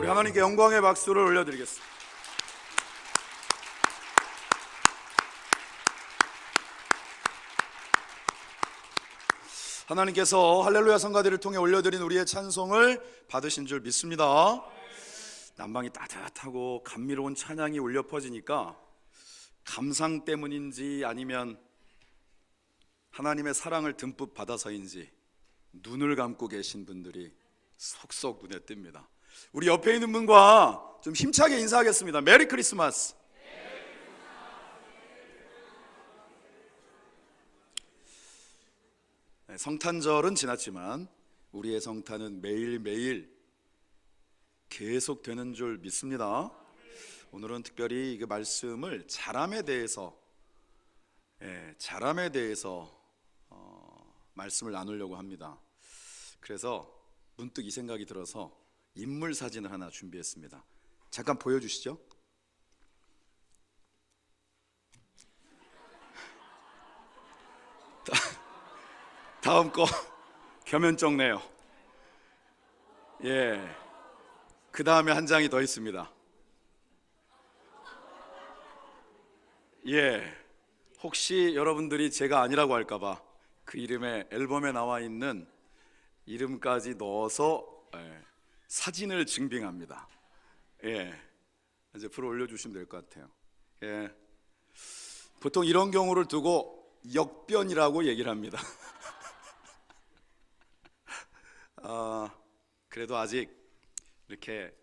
우리 하나님께 영광의 박수를 올려드리겠습니다. 하나님께서 할렐루야 성가대를 통해 올려드린 우리의 찬송을 받으신 줄 믿습니다. 난방이 따뜻하고 감미로운 찬양이 울려 퍼지니까 감상 때문인지 아니면 하나님의 사랑을 듬뿍 받아서인지 눈을 감고 계신 분들이 속속 눈에 띕니다. 우리 옆에 있는 분과 좀 힘차게 인사하겠습니다. 메리 크리스마스. 성탄절은 지났지만 우리의 성탄은 매일매일 계속 되는 줄 믿습니다. 오늘은 특별히 그 말씀을 자람에 대해서 말씀을 나누려고 합니다. 그래서 문득 이 생각이 들어서 인물 사진을 하나 준비했습니다. 잠깐 보여주시죠. 다음 거 겸연쩍네요. 그 다음에 한 장이 더 있습니다. 혹시 여러분들이 제가 아니라고 할까봐 그 이름에 앨범에 나와 있는 이름까지 넣어서 사진을 증빙합니다. 이제 풀어 올려주시면 될 것 같아요. 보통 이런 경우를 두고 역변이라고 얘기를 합니다. 그래도 아직 이렇게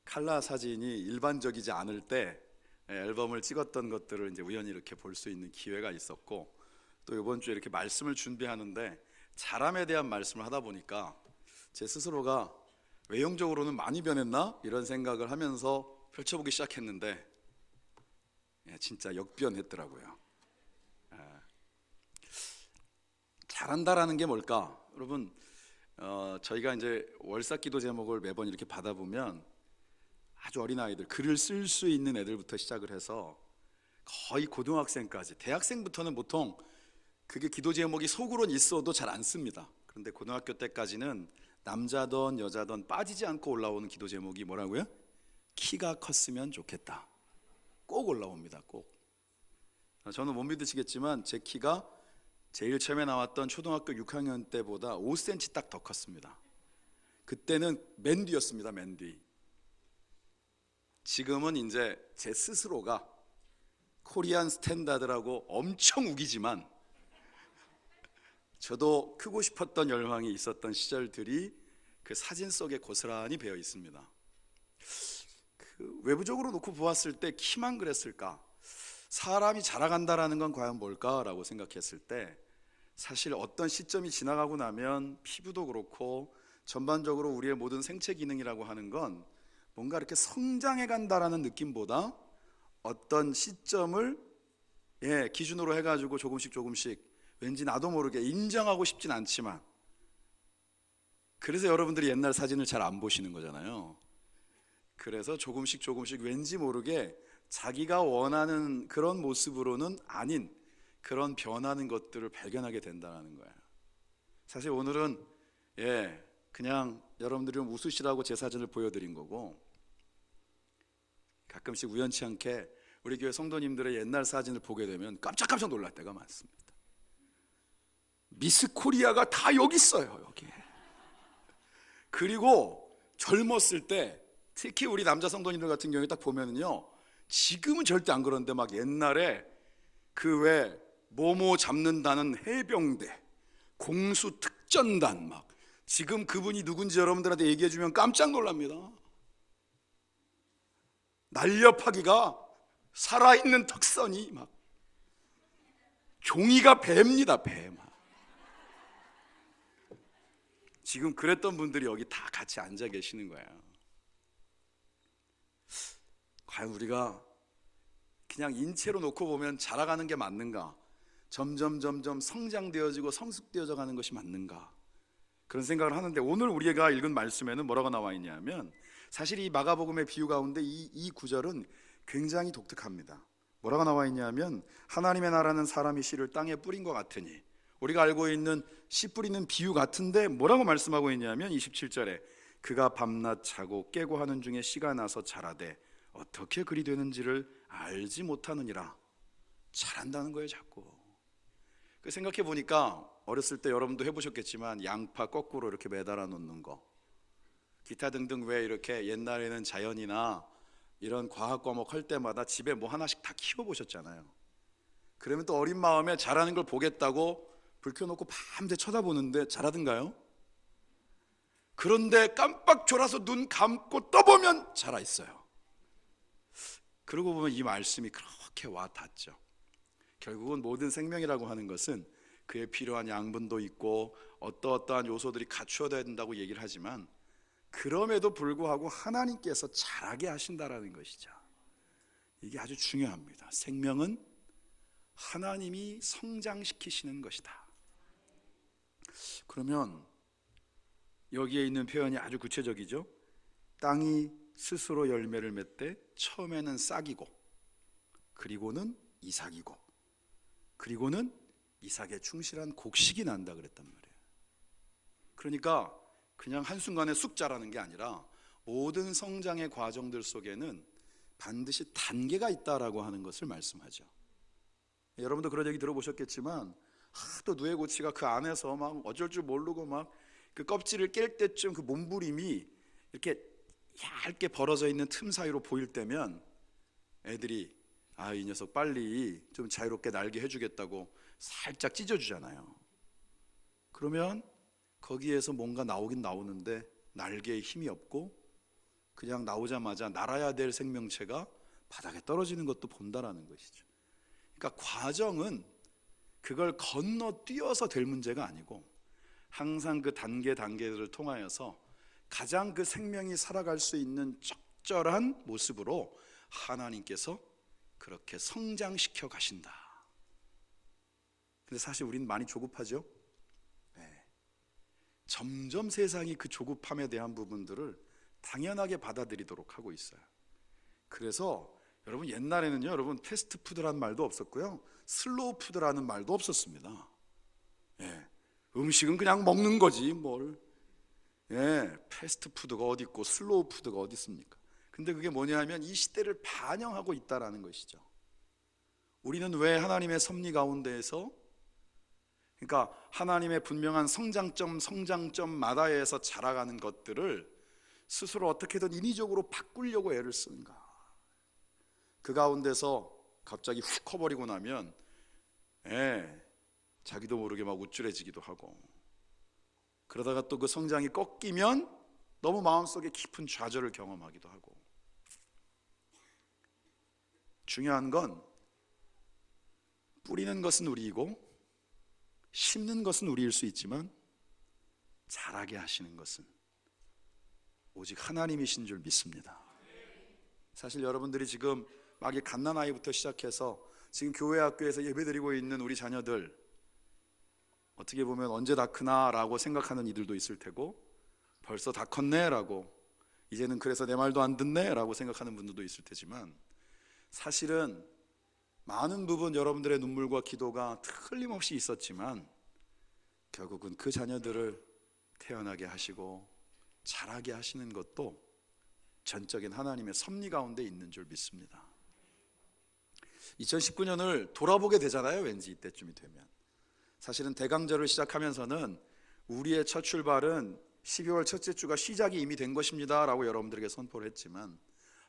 칼라 사진이 일반적이지 않을 때 앨범을 찍었던 것들을 이제 우연히 이렇게 볼 수 있는 기회가 있었고, 또 이번 주에 이렇게 말씀을 준비하는데 자람에 대한 말씀을 하다 보니까 제 스스로가 외형적으로는 많이 변했나? 이런 생각을 하면서 펼쳐보기 시작했는데 진짜 역변했더라고요. 잘한다라는 게 뭘까? 여러분, 저희가 이제 월삭기도 제목을 매번 이렇게 받아보면 아주 어린 아이들, 글을 쓸 수 있는 애들부터 시작을 해서 거의 고등학생까지, 대학생부터는 보통 그게 기도 제목이 속으로는 있어도 잘 안 씁니다. 그런데 고등학교 때까지는 남자든 여자든 빠지지 않고 올라오는 기도 제목이 뭐라고요? 키가 컸으면 좋겠다. 꼭 올라옵니다. 꼭. 저는 못 믿으시겠지만 제 키가 제일 처음에 나왔던 초등학교 6학년 때보다 5cm 딱 더 컸습니다. 그때는 맨 뒤였습니다. 맨 뒤. 지금은 이제 제 스스로가 코리안 스탠다드라고 엄청 우기지만 저도 크고 싶었던 열망이 있었던 시절들이 그 사진 속에 고스란히 배어 있습니다. 그 외부적으로 놓고 보았을 때 키만 그랬을까? 사람이 자라간다라는 건 과연 뭘까라고 생각했을 때 사실 어떤 시점이 지나가고 나면 피부도 그렇고 전반적으로 우리의 모든 생체 기능이라고 하는 건 뭔가 이렇게 성장해 간다라는 느낌보다 어떤 시점을 기준으로 해가지고 조금씩 왠지 나도 모르게 인정하고 싶진 않지만, 그래서 여러분들이 옛날 사진을 잘 안 보시는 거잖아요. 그래서 조금씩 왠지 모르게 자기가 원하는 그런 모습으로는 아닌 그런 변하는 것들을 발견하게 된다는 거예요. 사실 오늘은 그냥 여러분들이 좀 웃으시라고 제 사진을 보여드린 거고, 가끔씩 우연치 않게 우리 교회 성도님들의 옛날 사진을 보게 되면 깜짝 놀랄 때가 많습니다. 미스 코리아가 다 여기 있어요. 여기. 그리고 젊었을 때 특히 우리 남자 성도님들 같은 경우에 딱 보면은요, 지금은 절대 안 그러는데 막 옛날에 그 왜 모모 잡는다는 해병대, 공수 특전단, 막 지금 그분이 누군지 여러분들한테 얘기해주면 깜짝 놀랍니다. 날렵하기가 살아있는 턱선이 막 종이가 배입니다. 배. 지금 그랬던 분들이 여기 다 같이 앉아 계시는 거예요. 과연 우리가 그냥 인체로 놓고 보면 자라가는 게 맞는가? 점점 성장되어지고 성숙되어져 가는 것이 맞는가? 그런 생각을 하는데, 오늘 우리가 읽은 말씀에는 뭐라고 나와 있냐면, 사실 이 마가복음의 비유 가운데 이 구절은 굉장히 독특합니다. 뭐라고 나와 있냐면, 하나님의 나라는 사람이 씨를 땅에 뿌린 것 같으니, 우리가 알고 있는 씨 뿌리는 비유 같은데 뭐라고 말씀하고 있냐면 27절에 그가 밤낮 자고 깨고 하는 중에 씨가 나서 자라되 어떻게 그리 되는지를 알지 못하느니라. 잘한다는 거예요 자꾸. 그 생각해 보니까 어렸을 때 여러분도 해보셨겠지만 양파 거꾸로 이렇게 매달아 놓는 거, 기타 등등, 왜 이렇게 옛날에는 자연이나 이런 과학 과목 할 때마다 집에 뭐 하나씩 다 키워보셨잖아요. 그러면 또 어린 마음에 자라는 걸 보겠다고 불 켜놓고 밤새 쳐다보는데 자라든가요? 그런데 깜빡 졸아서 눈 감고 떠보면 자라 있어요. 그러고 보면 이 말씀이 그렇게 와 닿죠. 결국은 모든 생명이라고 하는 것은 그에 필요한 양분도 있고 어떠어떠한 요소들이 갖추어져야 된다고 얘기를 하지만, 그럼에도 불구하고 하나님께서 자라게 하신다라는 것이죠. 이게 아주 중요합니다. 생명은 하나님이 성장시키시는 것이다. 그러면 여기에 있는 표현이 아주 구체적이죠. 땅이 스스로 열매를 맺되 처음에는 싹이고, 그리고는 이삭이고, 그리고는 이삭에 충실한 곡식이 난다 그랬단 말이에요. 그러니까 그냥 한순간에 쑥 자라는 게 아니라 모든 성장의 과정들 속에는 반드시 단계가 있다라고 하는 것을 말씀하죠. 여러분도 그런 얘기 들어보셨겠지만, 또 누에고치가 그 안에서 막 어쩔 줄 모르고 막 그 껍질을 깰 때쯤 그 몸부림이 이렇게 얇게 벌어져 있는 틈 사이로 보일 때면 애들이 이 녀석 빨리 좀 자유롭게 날게 해주겠다고 살짝 찢어주잖아요. 그러면 거기에서 뭔가 나오긴 나오는데 날개에 힘이 없고 그냥 나오자마자 날아야 될 생명체가 바닥에 떨어지는 것도 본다라는 것이죠. 그러니까 과정은 그걸 건너뛰어서 될 문제가 아니고 항상 그 단계들을 통하여서 가장 그 생명이 살아갈 수 있는 적절한 모습으로 하나님께서 그렇게 성장시켜 가신다. 근데 사실 우리는 많이 조급하죠. 점점 세상이 그 조급함에 대한 부분들을 당연하게 받아들이도록 하고 있어요. 그래서 여러분, 옛날에는요, 여러분, 패스트푸드라는 말도 없었고요, 슬로우 푸드라는 말도 없었습니다. 음식은 그냥 먹는 거지 뭘. 패스트푸드가 어디 있고 슬로우 푸드가 어디 있습니까? 근데 그게 뭐냐면 이 시대를 반영하고 있다라는 것이죠. 우리는 왜 하나님의 섭리 가운데에서, 그러니까 하나님의 분명한 성장점마다에서 자라가는 것들을 스스로 어떻게든 인위적으로 바꾸려고 애를 쓰는가? 그 가운데서 갑자기 훅 커버리고 나면 자기도 모르게 막 우쭐해지기도 하고, 그러다가 또 그 성장이 꺾이면 너무 마음속에 깊은 좌절을 경험하기도 하고. 중요한 건 뿌리는 것은 우리이고 심는 것은 우리일 수 있지만 자라게 하시는 것은 오직 하나님이신 줄 믿습니다. 사실 여러분들이 지금 막 이 갓난아이부터 시작해서 지금 교회 학교에서 예배드리고 있는 우리 자녀들, 어떻게 보면 언제 다 크나 라고 생각하는 이들도 있을 테고, 벌써 다 컸네 라고, 이제는 그래서 내 말도 안 듣네 라고 생각하는 분들도 있을 테지만, 사실은 많은 부분 여러분들의 눈물과 기도가 틀림없이 있었지만 결국은 그 자녀들을 태어나게 하시고 자라게 하시는 것도 전적인 하나님의 섭리 가운데 있는 줄 믿습니다. 2019년을 돌아보게 되잖아요, 왠지 이때쯤이 되면. 사실은 대강절을 시작하면서는 우리의 첫 출발은 12월 첫째 주가 시작이 이미 된 것입니다 라고 여러분들에게 선포를 했지만,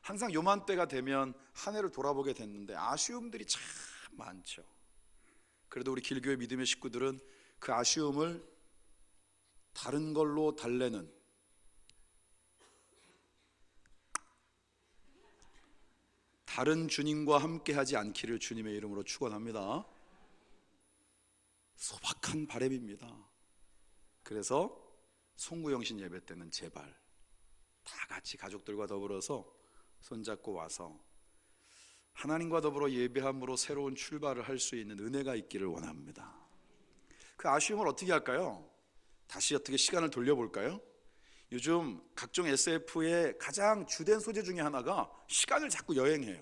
항상 요맘때가 되면 한 해를 돌아보게 됐는데 아쉬움들이 참 많죠. 그래도 우리 길교회 믿음의 식구들은 그 아쉬움을 다른 걸로 달래는, 다른 주님과 함께하지 않기를 주님의 이름으로 축원합니다. 소박한 바람입니다. 그래서 송구영신 예배 때는 제발 다 같이 가족들과 더불어서 손잡고 와서 하나님과 더불어 예배함으로 새로운 출발을 할 수 있는 은혜가 있기를 원합니다. 그 아쉬움을 어떻게 할까요? 다시 어떻게 시간을 돌려볼까요? 요즘 각종 SF의 가장 주된 소재 중에 하나가 시간을 자꾸 여행해요.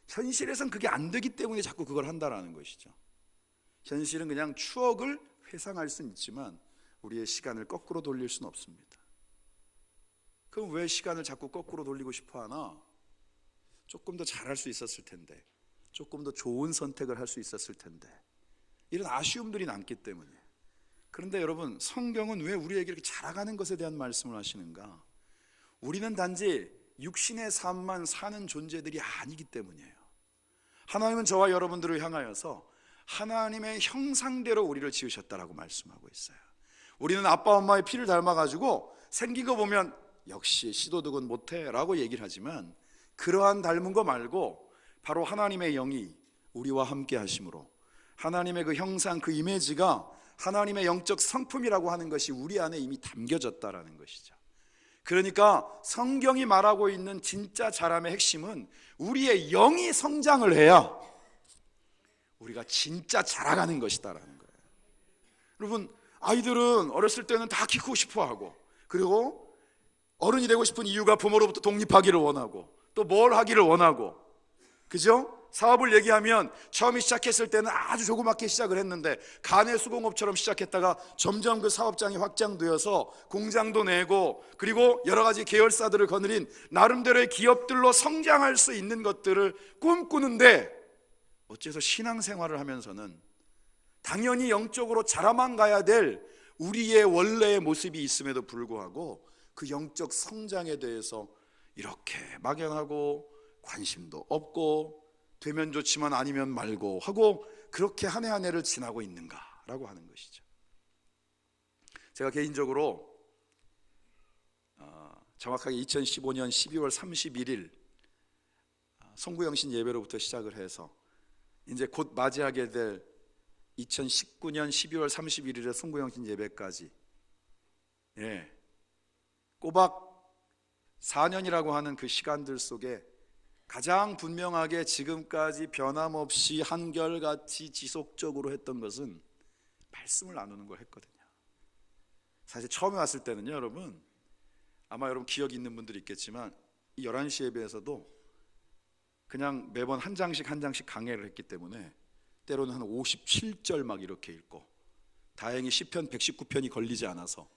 현실에선 그게 안 되기 때문에 자꾸 그걸 한다라는 것이죠. 현실은 그냥 추억을 회상할 수는 있지만 우리의 시간을 거꾸로 돌릴 수는 없습니다. 그럼 왜 시간을 자꾸 거꾸로 돌리고 싶어 하나? 조금 더 잘할 수 있었을 텐데, 조금 더 좋은 선택을 할 수 있었을 텐데, 이런 아쉬움들이 남기 때문에. 그런데 여러분, 성경은 왜 우리에게 이렇게 자라가는 것에 대한 말씀을 하시는가? 우리는 단지 육신의 삶만 사는 존재들이 아니기 때문이에요. 하나님은 저와 여러분들을 향하여서 하나님의 형상대로 우리를 지으셨다라고 말씀하고 있어요. 우리는 아빠 엄마의 피를 닮아가지고 생긴 거 보면 역시 시도득은 못해 라고 얘기를 하지만, 그러한 닮은 거 말고 바로 하나님의 영이 우리와 함께 하심으로 하나님의 그 형상, 그 이미지가 하나님의 영적 성품이라고 하는 것이 우리 안에 이미 담겨졌다라는 것이죠. 그러니까 성경이 말하고 있는 진짜 자람의 핵심은 우리의 영이 성장을 해야 우리가 진짜 자라가는 것이다라는 거예요. 여러분, 아이들은 어렸을 때는 다 키 크고 싶어 하고, 그리고 어른이 되고 싶은 이유가 부모로부터 독립하기를 원하고, 또 뭘 하기를 원하고, 그죠? 사업을 얘기하면 처음에 시작했을 때는 아주 조그맣게 시작을 했는데 간의 수공업처럼 시작했다가 점점 그 사업장이 확장되어서 공장도 내고, 그리고 여러 가지 계열사들을 거느린 나름대로의 기업들로 성장할 수 있는 것들을 꿈꾸는데, 어째서 신앙생활을 하면서는 당연히 영적으로 자라만 가야 될 우리의 원래의 모습이 있음에도 불구하고 그 영적 성장에 대해서 이렇게 막연하고 관심도 없고, 되면 좋지만 아니면 말고 하고, 그렇게 한 해 한 해를 지나고 있는가라고 하는 것이죠. 제가 개인적으로 정확하게 2015년 12월 31일 성구영신 예배로부터 시작을 해서 이제 곧 맞이하게 될 2019년 12월 31일의 성구영신 예배까지, 꼬박 4년이라고 하는 그 시간들 속에 가장 분명하게 지금까지 변함없이 한결같이 지속적으로 했던 것은 말씀을 나누는 걸 했거든요. 사실 처음에 왔을 때는요, 여러분, 아마 여러분 기억이 있는 분들이 있겠지만 이 11시 예배에서도 그냥 매번 한 장씩 한 장씩 강해를 했기 때문에 때로는 한 57절 막 이렇게 읽고, 다행히 시편 119편이 걸리지 않아서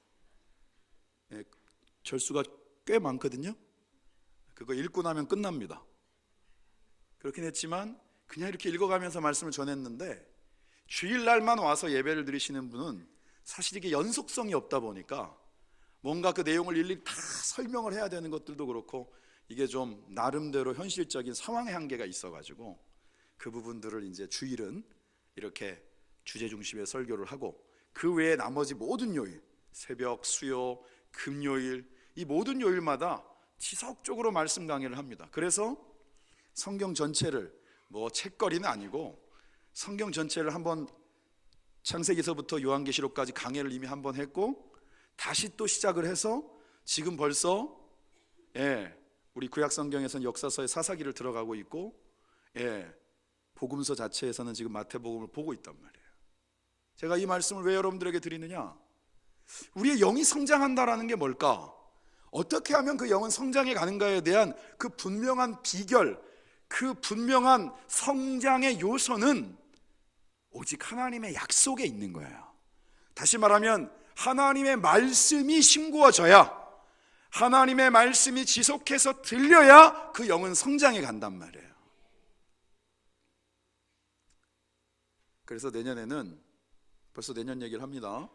절수가 꽤 많거든요. 그거 읽고 나면 끝납니다. 그렇긴 했지만 그냥 이렇게 읽어가면서 말씀을 전했는데, 주일날만 와서 예배를 드리시는 분은 사실 이게 연속성이 없다 보니까 뭔가 그 내용을 일일이 다 설명을 해야 되는 것들도 그렇고, 이게 좀 나름대로 현실적인 상황의 한계가 있어가지고 그 부분들을 이제 주일은 이렇게 주제 중심의 설교를 하고, 그 외에 나머지 모든 요일, 새벽, 수요, 금요일, 이 모든 요일마다 지속적으로 말씀 강의를 합니다. 그래서 성경 전체를, 뭐 책거리는 아니고 성경 전체를 한번 창세기서부터 요한계시록까지 강의를 이미 한번 했고, 다시 또 시작을 해서 지금 벌써 우리 구약 성경에서는 역사서의 사사기를 들어가고 있고, 복음서 자체에서는 지금 마태복음을 보고 있단 말이에요. 제가 이 말씀을 왜 여러분들에게 드리느냐? 우리의 영이 성장한다라는 게 뭘까? 어떻게 하면 그 영은 성장해 가는가에 대한 그 분명한 비결, 그 분명한 성장의 요소는 오직 하나님의 약속에 있는 거예요. 다시 말하면 하나님의 말씀이 심구어져야, 하나님의 말씀이 지속해서 들려야 그 영은 성장해 간단 말이에요. 그래서 내년에는, 벌써 내년 얘기를 합니다.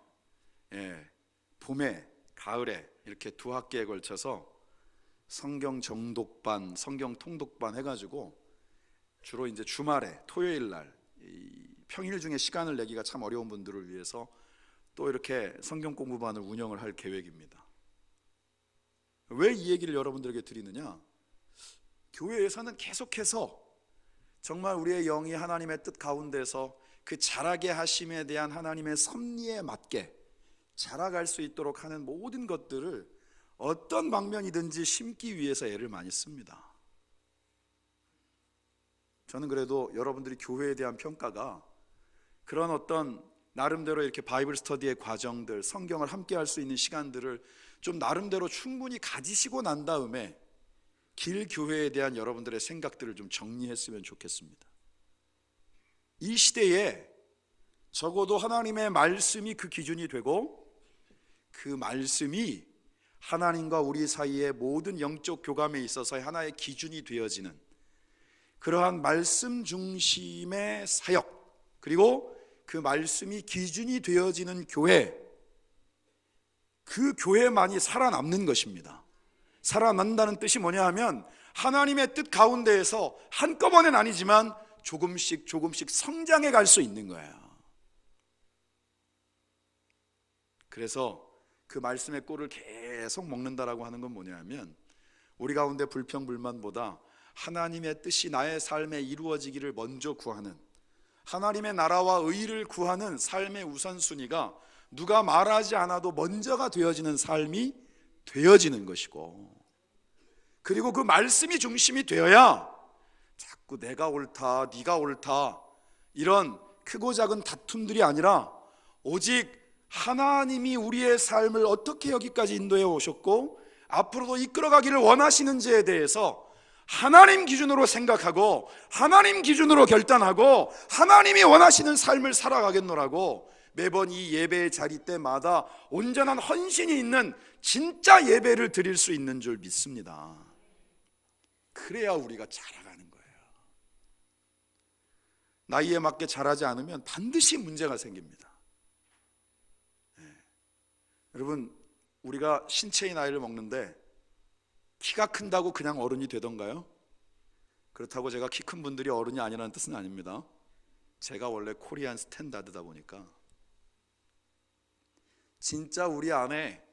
봄에, 가을에 이렇게 두 학기에 걸쳐서 성경 정독반, 성경 통독반 해가지고 주로 이제 주말에, 토요일 날, 평일 중에 시간을 내기가 참 어려운 분들을 위해서 또 이렇게 성경 공부반을 운영을 할 계획입니다. 왜 이 얘기를 여러분들에게 드리느냐? 교회에서는 계속해서 정말 우리의 영이 하나님의 뜻 가운데서 그 자라게 하심에 대한 하나님의 섭리에 맞게 자라갈 수 있도록 하는 모든 것들을 어떤 방면이든지 심기 위해서 애를 많이 씁니다. 저는 그래도 여러분들이 교회에 대한 평가가 그런 어떤 나름대로 이렇게 바이블 스터디의 과정들, 성경을 함께 할 수 있는 시간들을 좀 나름대로 충분히 가지시고 난 다음에 길 교회에 대한 여러분들의 생각들을 좀 정리했으면 좋겠습니다. 이 시대에 적어도 하나님의 말씀이 그 기준이 되고, 그 말씀이 하나님과 우리 사이의 모든 영적 교감에 있어서 하나의 기준이 되어지는 그러한 말씀 중심의 사역, 그리고 그 말씀이 기준이 되어지는 교회, 그 교회만이 살아남는 것입니다. 살아난다는 뜻이 뭐냐 하면 하나님의 뜻 가운데에서 한꺼번엔 아니지만 조금씩 성장해 갈 수 있는 거예요. 그래서 그 말씀의 꼴을 계속 먹는다라고 하는 건 뭐냐 하면 우리 가운데 불평불만보다 하나님의 뜻이 나의 삶에 이루어지기를 먼저 구하는, 하나님의 나라와 의를 구하는 삶의 우선순위가 누가 말하지 않아도 먼저가 되어지는 삶이 되어지는 것이고, 그리고 그 말씀이 중심이 되어야 자꾸 내가 옳다, 네가 옳다 이런 크고 작은 다툼들이 아니라 오직 하나님이 우리의 삶을 어떻게 여기까지 인도해 오셨고 앞으로도 이끌어가기를 원하시는지에 대해서 하나님 기준으로 생각하고 하나님 기준으로 결단하고 하나님이 원하시는 삶을 살아가겠노라고 매번 이 예배의 자리 때마다 온전한 헌신이 있는 진짜 예배를 드릴 수 있는 줄 믿습니다. 그래야 우리가 자라가는 거예요. 나이에 맞게 자라지 않으면 반드시 문제가 생깁니다. 여러분, 우리가 신체의 나이를 먹는데 키가 큰다고 그냥 어른이 되던가요? 그렇다고 제가 키 큰 분들이 어른이 아니라는 뜻은 아닙니다. 제가 원래 코리안 스탠다드다 보니까 진짜 우리 안에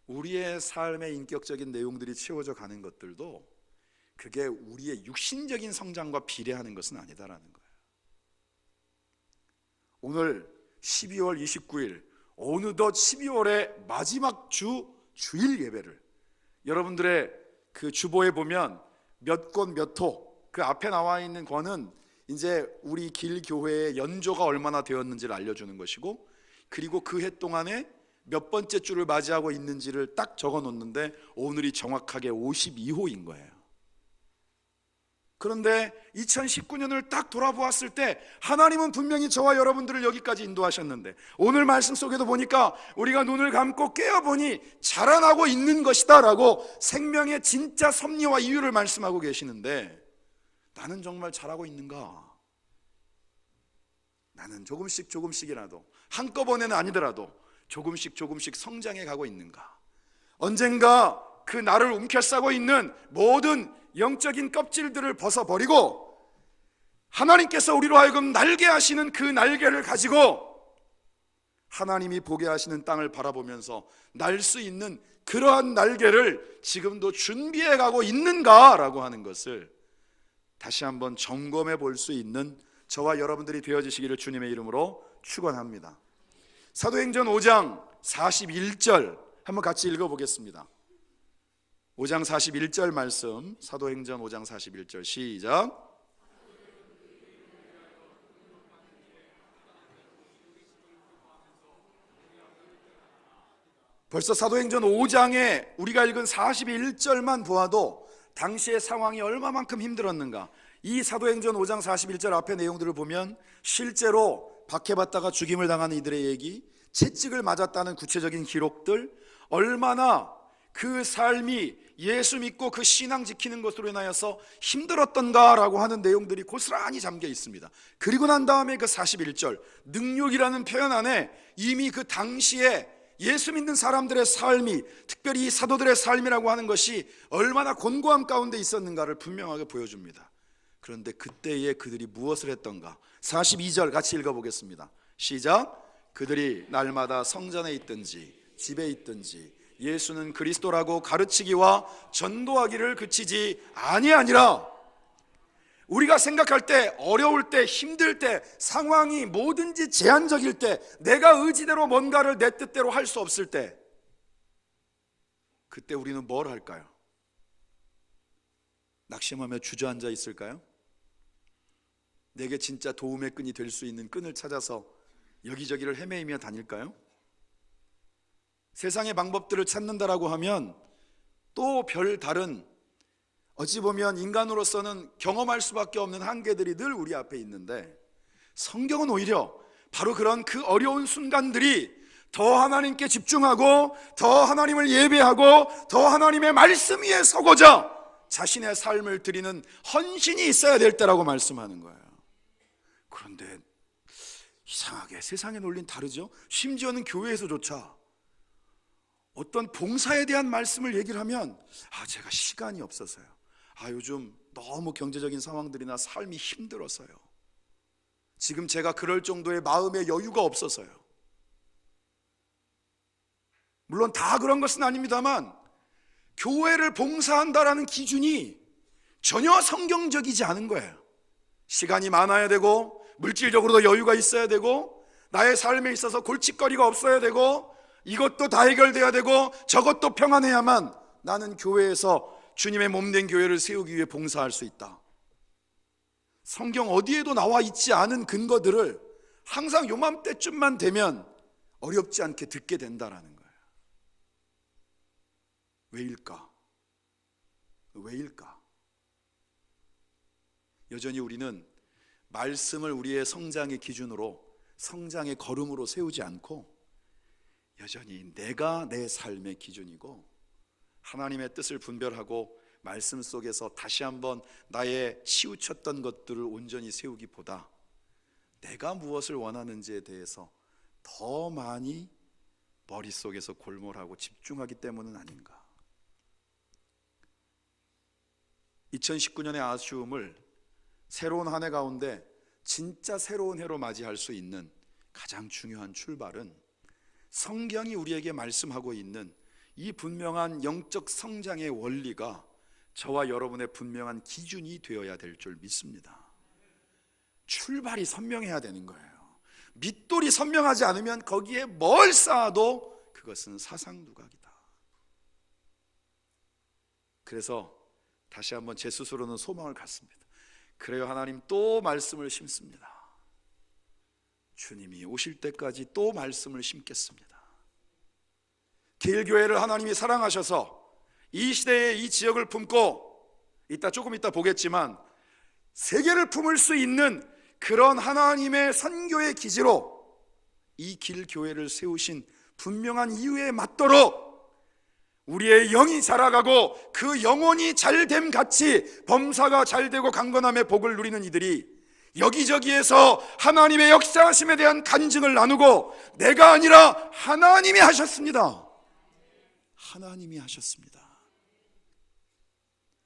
우리의 삶의 인격적인 내용들이 채워져 가는 것들도 그게 우리의 육신적인 성장과 비례하는 것은 아니다라는 거예요. 오늘 12월 29일 어느덧 12월의 마지막 주일 예배를 여러분들의 그 주보에 보면 몇 권 몇 호 그 앞에 나와 있는 권은 이제 우리 길교회의 연조가 얼마나 되었는지를 알려주는 것이고, 그리고 그 해 동안에 몇 번째 주를 맞이하고 있는지를 딱 적어 놓는데 오늘이 정확하게 52호인 거예요. 그런데 2019년을 딱 돌아보았을 때 하나님은 분명히 저와 여러분들을 여기까지 인도하셨는데 오늘 말씀 속에도 보니까 우리가 눈을 감고 깨어보니 자라나고 있는 것이다 라고 생명의 진짜 섭리와 이유를 말씀하고 계시는데, 나는 정말 자라고 있는가? 나는 조금씩이라도, 한꺼번에는 아니더라도 조금씩 성장해 가고 있는가? 언젠가 그 나를 움켜싸고 있는 모든 영적인 껍질들을 벗어버리고 하나님께서 우리로 하여금 날게 하시는 그 날개를 가지고 하나님이 보게 하시는 땅을 바라보면서 날 수 있는 그러한 날개를 지금도 준비해 가고 있는가라고 하는 것을 다시 한번 점검해 볼 수 있는 저와 여러분들이 되어지시기를 주님의 이름으로 축원합니다. 사도행전 5장 41절 한번 같이 읽어보겠습니다. 5장 41절 말씀, 사도행전 5장 41절 시작. 벌써 사도행전 5장에 우리가 읽은 41절만 보아도 당시의 상황이 얼마만큼 힘들었는가. 이 사도행전 5장 41절 앞에 내용들을 보면 실제로 박해받다가 죽임을 당하는 이들의 얘기, 채찍을 맞았다는 구체적인 기록들, 얼마나 그 삶이 예수 믿고 그 신앙 지키는 것으로 인하여서 힘들었던가라고 하는 내용들이 고스란히 잠겨 있습니다. 그리고 난 다음에 그 41절 능력이라는 표현 안에 이미 그 당시에 예수 믿는 사람들의 삶이, 특별히 이 사도들의 삶이라고 하는 것이 얼마나 곤고함 가운데 있었는가를 분명하게 보여줍니다. 그런데 그때에 그들이 무엇을 했던가? 42절 같이 읽어보겠습니다. 시작. 그들이 날마다 성전에 있든지 집에 있든지 예수는 그리스도라고 가르치기와 전도하기를 그치지 아니하니라. 우리가 생각할 때, 어려울 때, 힘들 때, 상황이 뭐든지 제한적일 때, 내가 의지대로 뭔가를 내 뜻대로 할 수 없을 때, 그때 우리는 뭘 할까요? 낙심하며 주저앉아 있을까요? 내게 진짜 도움의 끈이 될 수 있는 끈을 찾아서 여기저기를 헤매이며 다닐까요? 세상의 방법들을 찾는다라고 하면 또 별다른, 어찌 보면 인간으로서는 경험할 수밖에 없는 한계들이 늘 우리 앞에 있는데, 성경은 오히려 바로 그런 그 어려운 순간들이 더 하나님께 집중하고 더 하나님을 예배하고 더 하나님의 말씀 위에 서고자 자신의 삶을 드리는 헌신이 있어야 될 때라고 말씀하는 거예요. 그런데 이상하게 세상의 논리는 다르죠. 심지어는 교회에서조차 어떤 봉사에 대한 말씀을 얘기를 하면 제가 시간이 없어서요. 요즘 너무 경제적인 상황들이나 삶이 힘들어서요. 지금 제가 그럴 정도의 마음의 여유가 없어서요. 물론 다 그런 것은 아닙니다만 교회를 봉사한다라는 기준이 전혀 성경적이지 않은 거예요. 시간이 많아야 되고 물질적으로도 여유가 있어야 되고 나의 삶에 있어서 골칫거리가 없어야 되고 이것도 다 해결돼야 되고 저것도 평안해야만 나는 교회에서 주님의 몸된 교회를 세우기 위해 봉사할 수 있다. 성경 어디에도 나와 있지 않은 근거들을 항상 요맘때쯤만 되면 어렵지 않게 듣게 된다라는 거예요. 왜일까? 왜일까? 여전히 우리는 말씀을 우리의 성장의 기준으로, 성장의 걸음으로 세우지 않고 여전히 내가 내 삶의 기준이고 하나님의 뜻을 분별하고 말씀 속에서 다시 한번 나의 치우쳤던 것들을 온전히 세우기보다 내가 무엇을 원하는지에 대해서 더 많이 머릿속에서 골몰하고 집중하기 때문은 아닌가. 2019년의 아쉬움을 새로운 한 해 가운데 진짜 새로운 해로 맞이할 수 있는 가장 중요한 출발은 성경이 우리에게 말씀하고 있는 이 분명한 영적 성장의 원리가 저와 여러분의 분명한 기준이 되어야 될 줄 믿습니다. 출발이 선명해야 되는 거예요. 밑돌이 선명하지 않으면 거기에 뭘 쌓아도 그것은 사상누각이다. 그래서 다시 한번 제 스스로는 소망을 갖습니다. 그래요, 하나님 또 말씀을 심습니다. 주님이 오실 때까지 또 말씀을 심겠습니다. 길교회를 하나님이 사랑하셔서 이 시대에 이 지역을 품고 조금 이따 보겠지만 세계를 품을 수 있는 그런 하나님의 선교의 기지로 이 길교회를 세우신 분명한 이유에 맞도록 우리의 영이 자라가고 그 영혼이 잘됨 같이 범사가 잘되고 강건함의 복을 누리는 이들이 여기저기에서 하나님의 역사하심에 대한 간증을 나누고 내가 아니라 하나님이 하셨습니다. 하나님이 하셨습니다.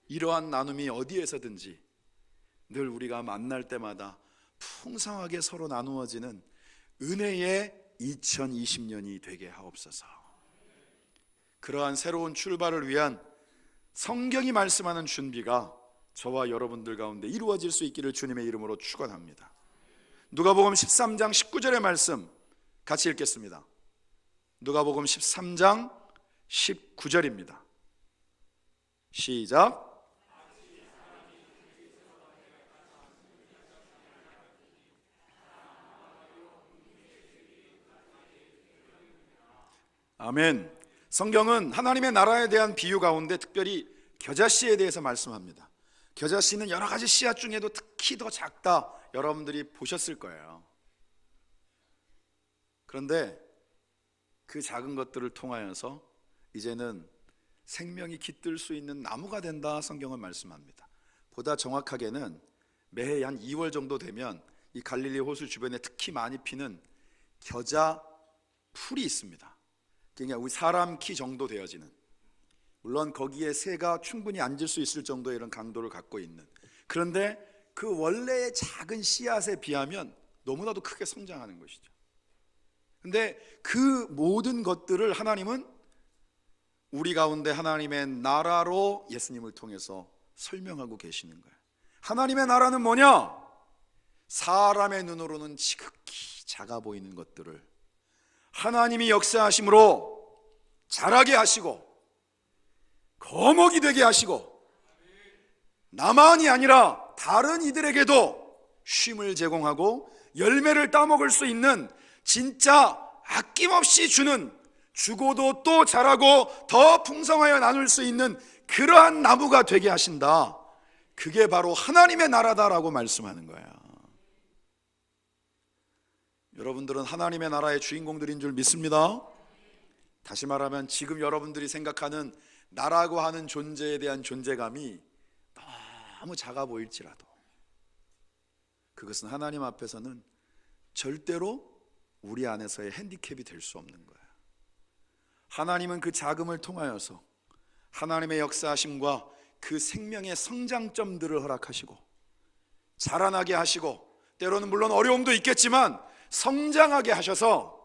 이러한 나눔이 어디에서든지 늘 우리가 만날 때마다 풍성하게 서로 나누어지는 은혜의 2020년이 되게 하옵소서. 그러한 새로운 출발을 위한 성경이 말씀하는 준비가 저와 여러분들 가운데 이루어질 수 있기를 주님의 이름으로 축원합니다. 누가복음 13장 19절의 말씀 같이 읽겠습니다. 누가복음 13장 19절입니다. 시작. 아멘. 성경은 하나님의 나라에 대한 비유 가운데 특별히 겨자씨에 대해서 말씀합니다. 겨자씨는 여러 가지 씨앗 중에도 특히 더 작다, 여러분들이 보셨을 거예요. 그런데 그 작은 것들을 통하여서 이제는 생명이 깃들 수 있는 나무가 된다, 성경은 말씀합니다. 보다 정확하게는 매해 한 2월 정도 되면 이 갈릴리 호수 주변에 특히 많이 피는 겨자 풀이 있습니다. 그러니까 우리 사람 키 정도 되어지는, 물론 거기에 새가 충분히 앉을 수 있을 정도의 이런 강도를 갖고 있는, 그런데 그 원래의 작은 씨앗에 비하면 너무나도 크게 성장하는 것이죠. 그런데 그 모든 것들을 하나님은 우리 가운데 하나님의 나라로 예수님을 통해서 설명하고 계시는 거예요. 하나님의 나라는 뭐냐? 사람의 눈으로는 지극히 작아 보이는 것들을 하나님이 역사하심으로 자라게 하시고 거목이 되게 하시고 나만이 아니라 다른 이들에게도 쉼을 제공하고 열매를 따먹을 수 있는, 진짜 아낌없이 주는, 주고도 또 자라고 더 풍성하여 나눌 수 있는 그러한 나무가 되게 하신다. 그게 바로 하나님의 나라다라고 말씀하는 거예요. 여러분들은 하나님의 나라의 주인공들인 줄 믿습니다. 다시 말하면 지금 여러분들이 생각하는 나라고 하는 존재에 대한 존재감이 너무 작아 보일지라도 그것은 하나님 앞에서는 절대로 우리 안에서의 핸디캡이 될 수 없는 거예요. 하나님은 그 작음을 통하여서 하나님의 역사하심과 그 생명의 성장점들을 허락하시고 자라나게 하시고 때로는 물론 어려움도 있겠지만 성장하게 하셔서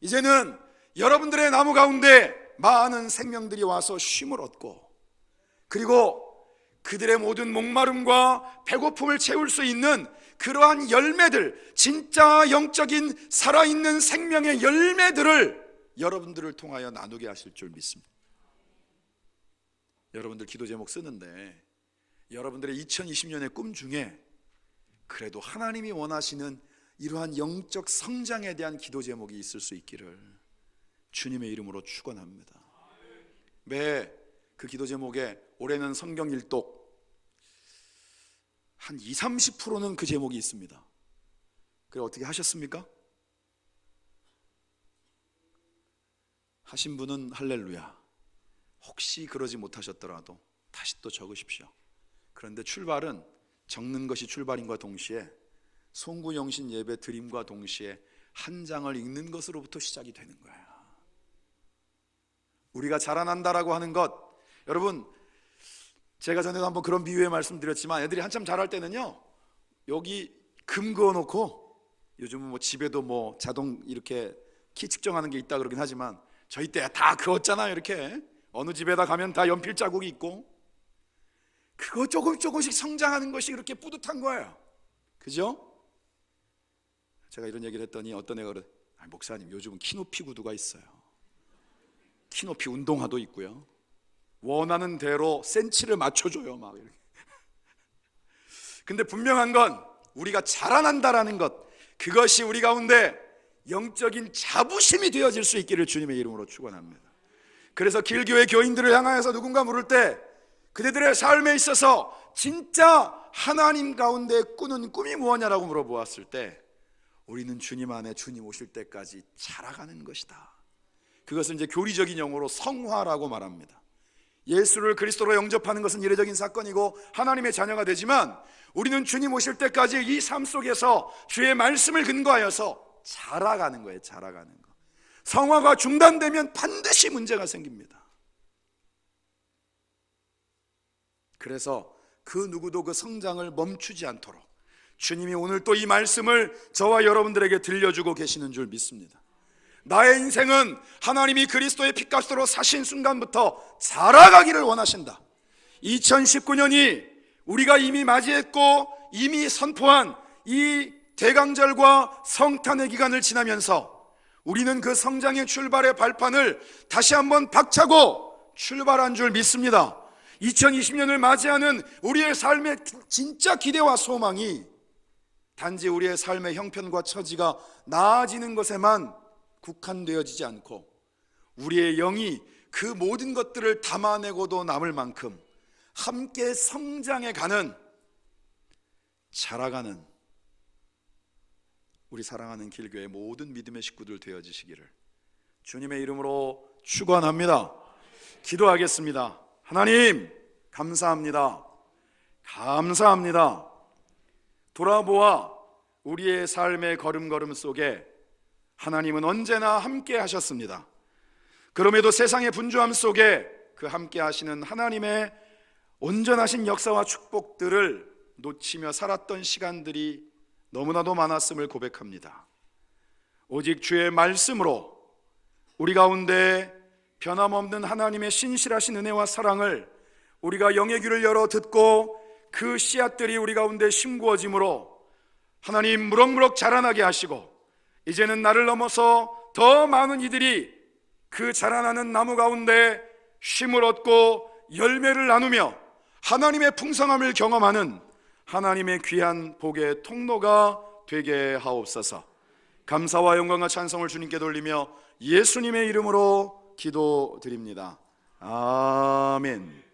이제는 여러분들의 나무 가운데 많은 생명들이 와서 쉼을 얻고 그리고 그들의 모든 목마름과 배고픔을 채울 수 있는 그러한 열매들, 진짜 영적인 살아있는 생명의 열매들을 여러분들을 통하여 나누게 하실 줄 믿습니다. 여러분들 기도 제목 쓰는데 여러분들의 2020년의 꿈 중에 그래도 하나님이 원하시는 이러한 영적 성장에 대한 기도 제목이 있을 수 있기를 주님의 이름으로 축원합니다. 매 그 기도 제목에 올해는 성경 일독 한 20-30%는 그 제목이 있습니다. 그래 어떻게 하셨습니까? 하신 분은 할렐루야. 혹시 그러지 못하셨더라도 다시 또 적으십시오. 그런데 출발은 적는 것이 출발인과 동시에 송구영신 예배 드림과 동시에 한 장을 읽는 것으로부터 시작이 되는 거예요. 우리가 자라난다라고 하는 것, 여러분 제가 전에도 한번 그런 비유의 말씀드렸지만 애들이 한참 자랄 때는요 여기 금 그어놓고 요즘은 뭐 집에도 뭐 자동 이렇게 키 측정하는 게 있다 그러긴 하지만 저희 때 다 그었잖아요. 이렇게 어느 집에다 가면 다 연필 자국이 있고 그거 조금씩 성장하는 것이 그렇게 뿌듯한 거예요. 그죠? 제가 이런 얘기를 했더니 어떤 애가 그래, 목사님 요즘은 키높이 구두가 있어요. 키높이 운동화도 있고요. 원하는 대로 센치를 맞춰줘요 막 이렇게. 근데 분명한 건 우리가 자라난다라는 것, 그것이 우리 가운데 영적인 자부심이 되어질 수 있기를 주님의 이름으로 축원합니다. 그래서 길교회 교인들을 향하여서 누군가 물을 때 그들의 삶에 있어서 진짜 하나님 가운데 꾸는 꿈이 무엇냐라고 물어보았을 때 우리는 주님 안에 주님 오실 때까지 자라가는 것이다. 그것은 이제 교리적인 용어로 성화라고 말합니다. 예수를 그리스도로 영접하는 것은 이례적인 사건이고 하나님의 자녀가 되지만 우리는 주님 오실 때까지 이 삶 속에서 주의 말씀을 근거하여서 자라가는 거예요. 자라가는 거. 성화가 중단되면 반드시 문제가 생깁니다. 그래서 그 누구도 그 성장을 멈추지 않도록 주님이 오늘 또 이 말씀을 저와 여러분들에게 들려주고 계시는 줄 믿습니다. 나의 인생은 하나님이 그리스도의 피값으로 사신 순간부터 자라가기를 원하신다. 2019년이 우리가 이미 맞이했고 이미 선포한 이 대강절과 성탄의 기간을 지나면서 우리는 그 성장의 출발의 발판을 다시 한번 박차고 출발한 줄 믿습니다. 2020년을 맞이하는 우리의 삶의 진짜 기대와 소망이 단지 우리의 삶의 형편과 처지가 나아지는 것에만 국한되어지지 않고 우리의 영이 그 모든 것들을 담아내고도 남을 만큼 함께 성장해가는, 자라가는 우리 사랑하는 길교의 모든 믿음의 식구들 되어지시기를 주님의 이름으로 축원합니다. 기도하겠습니다. 하나님 감사합니다. 감사합니다. 돌아보아 우리의 삶의 걸음걸음 속에 하나님은 언제나 함께 하셨습니다. 그럼에도 세상의 분주함 속에 그 함께 하시는 하나님의 온전하신 역사와 축복들을 놓치며 살았던 시간들이 너무나도 많았음을 고백합니다. 오직 주의 말씀으로 우리 가운데 변함없는 하나님의 신실하신 은혜와 사랑을 우리가 영의 귀를 열어 듣고 그 씨앗들이 우리 가운데 심구어짐으로 하나님 무럭무럭 자라나게 하시고 이제는 나를 넘어서 더 많은 이들이 그 자라나는 나무 가운데 쉼을 얻고 열매를 나누며 하나님의 풍성함을 경험하는 하나님의 귀한 복의 통로가 되게 하옵소서. 감사와 영광과 찬송을 주님께 돌리며 예수님의 이름으로 기도드립니다. 아멘.